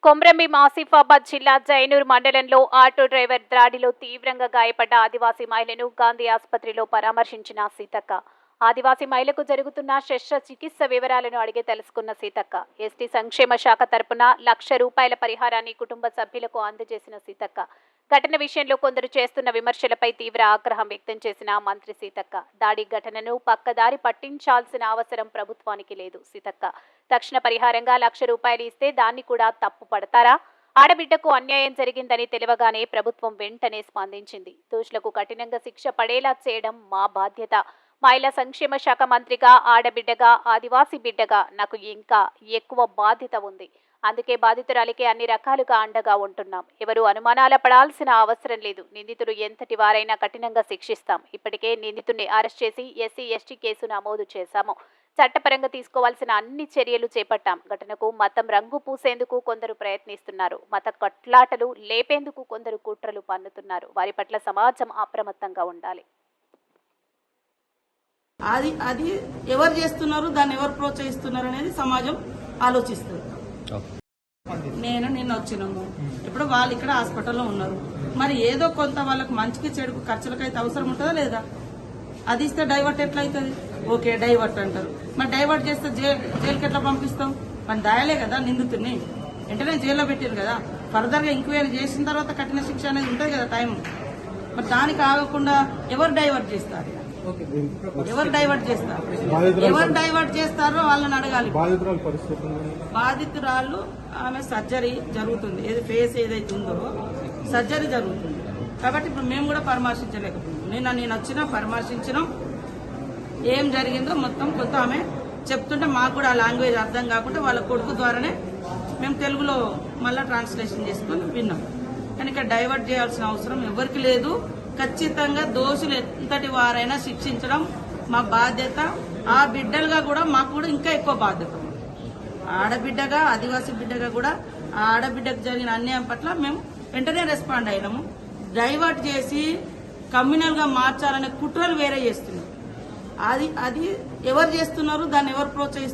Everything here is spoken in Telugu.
కొమ్రభీం ఆసిఫాబాద్ జిల్లా జైనూర్ మండలంలో ఆటో డ్రైవర్ దాడిలో తీవ్రంగా గాయపడ్డ ఆదివాసీ మహిళను గాంధీ ఆసుపత్రిలో పరామర్శించిన సీతక్క. ఆదివాసీ మహిళకు జరుగుతున్న శస్త్రచికిత్స వివరాలను అడిగి తెలుసుకున్న సీతక్క. ఎస్టీ సంక్షేమ శాఖ తరపున ₹1,00,000 పరిహారాన్ని కుటుంబ సభ్యులకు అందజేసిన సీతక్క. ఘటన విషయంలో కొందరు చేస్తున్న విమర్శలపై తీవ్ర ఆగ్రహం వ్యక్తం చేసిన మంత్రి సీతక్క. దాడి ఘటనను పక్కదారి పట్టించాల్సిన అవసరం ప్రభుత్వానికి లేదు. సీతక్క తక్షణ పరిహారంగా ₹1,00,000 ఇస్తే దాన్ని కూడా తప్పు పడతారా? ఆడబిడ్డకు అన్యాయం జరిగిందని తెలియగానే ప్రభుత్వం వెంటనే స్పందించింది. దోషులకు కఠినంగా శిక్ష పడేలా చేయడం మా బాధ్యత. మహిళా సంక్షేమ శాఖ మంత్రిగా, ఆడబిడ్డగా, ఆదివాసీ బిడ్డగా నాకు ఇంకా ఎక్కువ బాధ్యత ఉంది. అందుకే బాధితురాలికి అన్ని రకాలుగా అండగా ఉంటున్నాం. ఎవరు అనుమానాల పడాల్సిన అవసరం లేదు. నిందితుడు ఎంతటి వారైనా కఠినంగా శిక్షిస్తాం. ఇప్పటికే నిందితుడిని అరెస్ట్ చేసి ఎస్సీ ఎస్టీ కేసు నమోదు చేశాము. చట్టపరంగా తీసుకోవాల్సిన అన్ని చర్యలు చేపట్టాం. ఘటనకు మతం రంగు పూసేందుకు కొందరు ప్రయత్నిస్తున్నారు. మత కొట్లాటలు లేపేందుకు కొందరు కుట్రలు పన్నుతున్నారు. వారి పట్ల సమాజం అప్రమత్తంగా ఉండాలి. అది ఎవరు చేస్తున్నారు, దాన్ని ఎవరు ప్రోత్సహిస్తున్నారు అనేది సమాజం ఆలోచిస్తుంది. నేను నిన్న వచ్చినాము, ఇప్పుడు వాళ్ళు ఇక్కడ హాస్పిటల్లో ఉన్నారు. మరి ఏదో కొంత వాళ్ళకి మంచికి చెడుకు ఖర్చులకైతే అవసరం ఉంటుందా లేదా? అది ఇస్తే డైవర్ట్ ఎట్లయితుంది? ఓకే డైవర్ట్ అంటారు. మరి డైవర్ట్ చేస్తే జైలుకి ఎట్లా పంపిస్తాం? మన దాయలే కదా నిందితుడిని, వెంటనే జైల్లో పెట్టారు కదా. ఫర్దర్ గా ఎంక్వైరీ చేసిన తర్వాత కఠిన శిక్ష అనేది ఉంటుంది కదా టైం. మరి దానికి ఆగకుండా ఎవరు డైవర్ట్ చేస్తారు? ఎవరు డైవర్ట్ చేస్తారో వాళ్ళని అడగాలి. బాధితురాలు ఆమె సర్జరీ జరుగుతుంది, ఏది ఫేస్ ఏదైతే ఉందో సర్జరీ జరుగుతుంది కాబట్టి ఇప్పుడు మేము కూడా పరామర్శించలేకపోతున్నాం. నేను వచ్చినా పరామర్శించినాం, ఏం జరిగిందో మొత్తం కొంత ఆమె చెప్తుంటే మాకు కూడా ఆ లాంగ్వేజ్ అర్థం కాకుండా వాళ్ళ కొడుకు ద్వారానే మేము తెలుగులో మళ్ళీ ట్రాన్స్లేషన్ చేసుకొని విన్నాం. కానీ ఇక్కడ డైవర్ట్ చేయాల్సిన అవసరం ఎవరికి లేదు. ఖచ్చితంగా దోషులు ఎంతటి వారైనా శిక్షించడం మా బాధ్యత. ఆ బిడ్డలుగా కూడా మాకు కూడా ఇంకా ఎక్కువ బాధ్యత. ఆడబిడ్డగా, ఆదివాసీ బిడ్డగా కూడా ఆ ఆడబిడ్డకు జరిగిన అన్యాయం పట్ల మేము వెంటనే రెస్పాండ్ అయినాము. డైవర్ట్ చేసి కమ్యూనల్ గా మార్చాలనే కుట్రలు వేరే చేస్తున్నారు. అది ఎవరు చేస్తున్నారు, దాన్ని ఎవరు ప్రోత్సహిస్తున్నారు?